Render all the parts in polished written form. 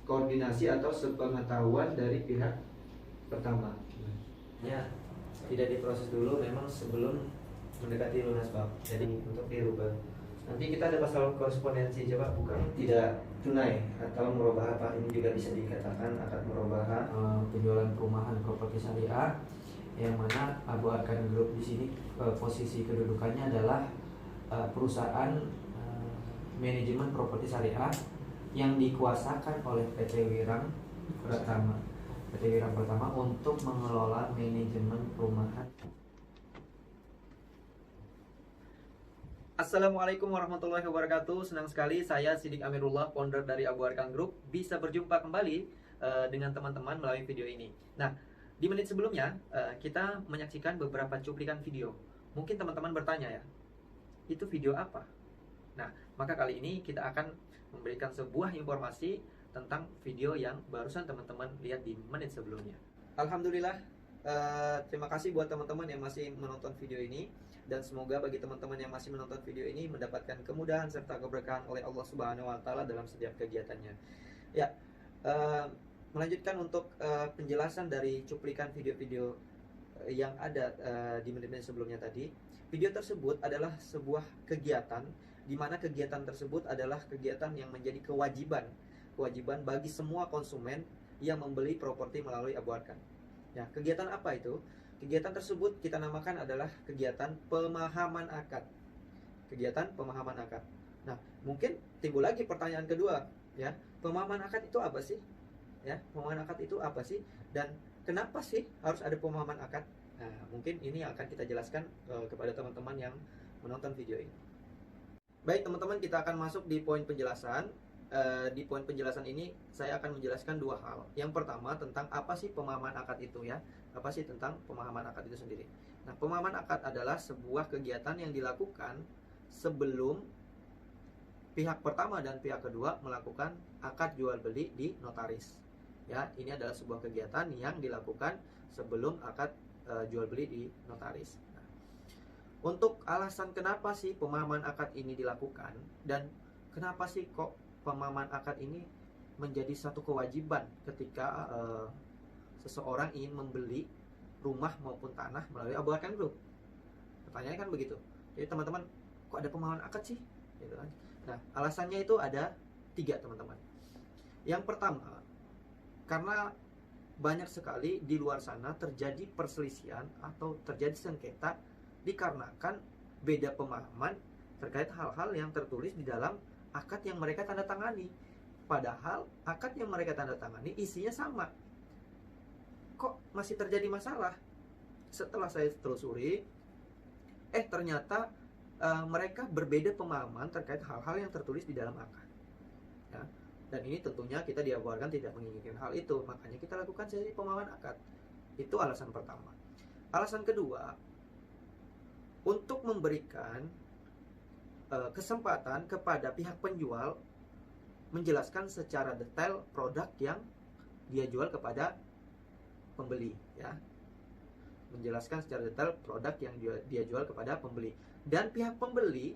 Koordinasi atau sepengetahuan dari pihak pertama. Ya, tidak diproses dulu memang sebelum mendekati lunas bab. Jadi untuk dirubah. Nanti kita ada pasal korespondensi, coba buka. Tidak tunai atau merubah apa, ini juga bisa dikatakan akan merubah Penjualan perumahan properti syariah, yang mana Abu Arkan Group di sini posisi kedudukannya adalah perusahaan manajemen properti syariah yang dikuasakan oleh PT Wirang Pertama. PT Wirang Pertama untuk mengelola manajemen perumahan. Assalamualaikum warahmatullahi wabarakatuh. Senang sekali saya Sidik Amirullah, founder dari Abu Arkan Group, bisa berjumpa kembali dengan teman-teman melalui video ini. Nah, di menit sebelumnya kita menyaksikan beberapa cuplikan video. Mungkin teman-teman bertanya ya, itu video apa? Nah, maka kali ini kita akan memberikan sebuah informasi tentang video yang barusan teman-teman lihat di menit sebelumnya. Alhamdulillah, terima kasih buat teman-teman yang masih menonton video ini. Dan semoga bagi teman-teman yang masih menonton video ini mendapatkan kemudahan serta keberkahan oleh Allah Subhanahu wa Ta'ala dalam setiap kegiatannya. Ya, melanjutkan untuk penjelasan dari cuplikan video-video yang ada di menit-menit sebelumnya tadi. Video tersebut adalah sebuah kegiatan di mana kegiatan tersebut adalah kegiatan yang menjadi kewajiban bagi semua konsumen yang membeli properti melalui Abu Arkan. Ya, kegiatan apa itu? Kegiatan tersebut kita namakan adalah kegiatan pemahaman akad. Kegiatan pemahaman akad. Nah, mungkin timbul lagi pertanyaan kedua, ya. Pemahaman akad itu apa sih? Ya, pemahaman akad itu apa sih? Dan kenapa sih harus ada pemahaman akad? Nah, mungkin ini akan kita jelaskan kepada teman-teman yang menonton video ini. Baik, teman-teman, kita akan masuk di poin penjelasan. Di poin penjelasan ini saya akan menjelaskan dua hal. Yang pertama tentang apa sih pemahaman akad itu, ya. Apa sih tentang pemahaman akad itu sendiri? Nah, pemahaman akad adalah sebuah kegiatan yang dilakukan sebelum pihak pertama dan pihak kedua melakukan akad jual beli di notaris. Ya, ini adalah sebuah kegiatan yang dilakukan sebelum akad jual beli di notaris. Nah, untuk alasan kenapa sih pemahaman akad ini dilakukan dan kenapa sih kok pemahaman akad ini menjadi satu kewajiban ketika seseorang ingin membeli rumah maupun tanah melalui Abu Arkan Group? Pertanyaannya kan begitu. Jadi teman-teman, kok ada pemahaman akad sih? Gitu kan. Nah, alasannya itu ada 3, teman-teman. Yang pertama, karena banyak sekali di luar sana terjadi perselisihan atau terjadi sengketa dikarenakan beda pemahaman terkait hal-hal yang tertulis di dalam akad yang mereka tanda tangani. Padahal akad yang mereka tanda tangani isinya sama. Kok masih terjadi masalah? Setelah saya telusuri, ternyata mereka berbeda pemahaman terkait hal-hal yang tertulis di dalam akad. Ya. Dan ini tentunya kita di Abu Arkan tidak menginginkan hal itu. Makanya kita lakukan sesi pemahaman akad. Itu alasan pertama. Alasan kedua, untuk memberikan kesempatan kepada pihak penjual menjelaskan secara detail produk yang dia jual kepada pembeli, ya. Menjelaskan secara detail produk yang dia jual kepada pembeli. Dan pihak pembeli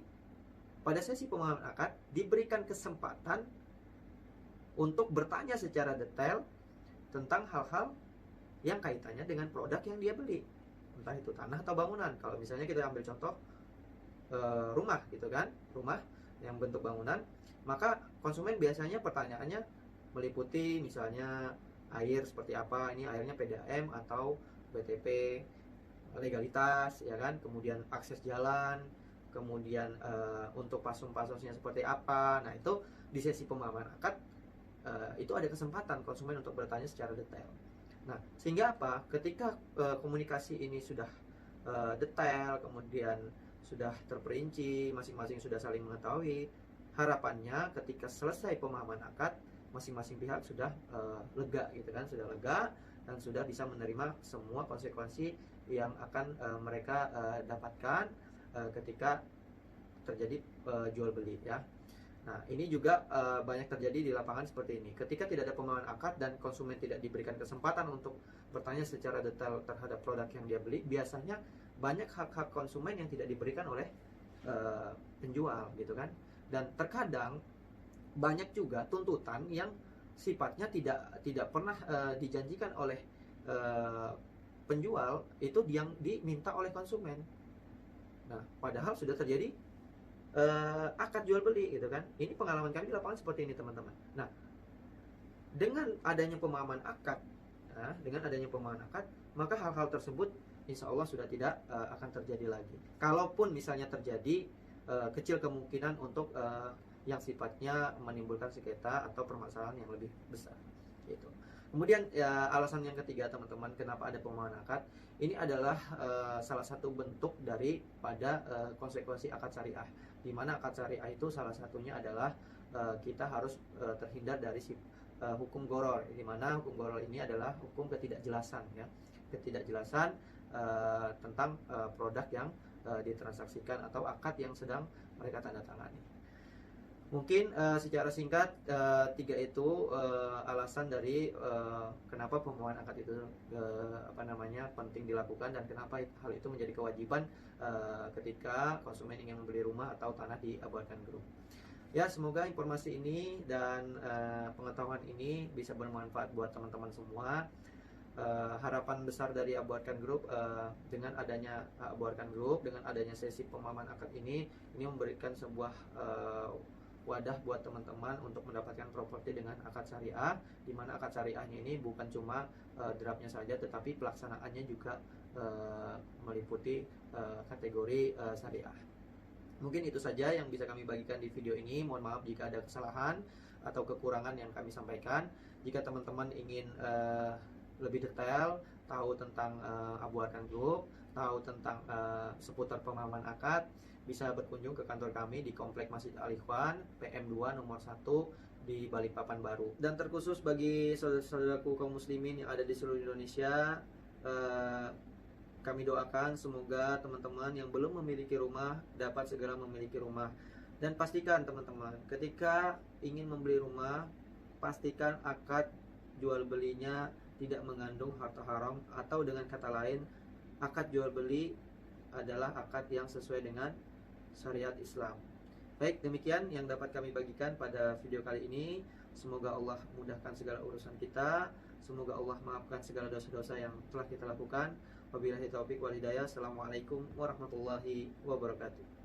pada sesi pemahaman akad diberikan kesempatan untuk bertanya secara detail tentang hal-hal yang kaitannya dengan produk yang dia beli. Entah itu tanah atau bangunan. Kalau misalnya kita ambil contoh rumah gitu kan, rumah yang bentuk bangunan, maka konsumen biasanya pertanyaannya meliputi misalnya air seperti apa, ini airnya PDAM atau BTP, legalitas, ya kan, kemudian akses jalan, kemudian untuk pasung-pasungnya seperti apa. Nah, itu di sesi pemahaman akad itu ada kesempatan konsumen untuk bertanya secara detail. Nah, sehingga apa? Ketika komunikasi ini sudah detail, kemudian sudah terperinci, masing-masing sudah saling mengetahui, harapannya ketika selesai pemahaman akad, masing-masing pihak sudah lega gitu kan, sudah lega dan sudah bisa menerima semua konsekuensi yang akan mereka dapatkan ketika terjadi jual beli, ya. Nah, ini juga banyak terjadi di lapangan seperti ini. Ketika tidak ada pemahaman akad dan konsumen tidak diberikan kesempatan untuk bertanya secara detail terhadap produk yang dia beli, biasanya banyak hak-hak konsumen yang tidak diberikan oleh penjual gitu kan. Dan terkadang banyak juga tuntutan yang sifatnya tidak pernah dijanjikan oleh penjual, itu yang diminta oleh konsumen. Nah, padahal sudah terjadi akad jual beli gitu kan. Ini pengalaman kami di lapangan seperti ini teman-teman. Nah, dengan adanya pemahaman akad, maka hal-hal tersebut insya Allah sudah tidak akan terjadi lagi. Kalaupun misalnya terjadi, kecil kemungkinan untuk yang sifatnya menimbulkan sengketa atau permasalahan yang lebih besar gitu. Kemudian ya, alasan yang ketiga teman-teman, kenapa ada pemahaman akad, ini adalah salah satu bentuk daripada konsekuensi akad syariah, di mana akad syariah itu salah satunya adalah kita harus terhindar dari hukum goror, di mana hukum goror ini adalah hukum ketidakjelasan ya, ketidakjelasan tentang produk yang ditransaksikan atau akad yang sedang mereka tanda tangani. Mungkin secara singkat tiga itu alasan dari kenapa pemahaman akad itu penting dilakukan, dan kenapa hal itu menjadi kewajiban ketika konsumen ingin membeli rumah atau tanah di Abu Arkan Group. Ya, semoga informasi ini dan pengetahuan ini bisa bermanfaat buat teman-teman semua. Harapan besar dari Abu Arkan Group dengan adanya Abu Arkan Group, dengan adanya sesi pemahaman akad ini memberikan sebuah wadah buat teman-teman untuk mendapatkan properti dengan akad syariah, di mana akad syariahnya ini bukan cuma draftnya saja, tetapi pelaksanaannya juga meliputi kategori syariah. Mungkin itu saja yang bisa kami bagikan di video ini. Mohon maaf jika ada kesalahan atau kekurangan yang kami sampaikan. Jika teman-teman ingin lebih detail tahu tentang Abu Arkan Group, tahu tentang seputar pemahaman akad, bisa berkunjung ke kantor kami di Komplek Masjid Al-Ikhwan PM2 nomor 1 di Balikpapan Baru. Dan terkhusus bagi saudaraku kaum muslimin yang ada di seluruh Indonesia, kami doakan semoga teman-teman yang belum memiliki rumah dapat segera memiliki rumah. Dan pastikan teman-teman, ketika ingin membeli rumah, pastikan akad jual belinya tidak mengandung harta haram, atau dengan kata lain, akad jual beli adalah akad yang sesuai dengan syariat Islam. Baik, demikian yang dapat kami bagikan pada video kali ini. Semoga Allah mudahkan segala urusan kita. Semoga Allah maafkan segala dosa-dosa yang telah kita lakukan. Wabillahi taufiq wal hidayah. Assalamualaikum warahmatullahi wabarakatuh.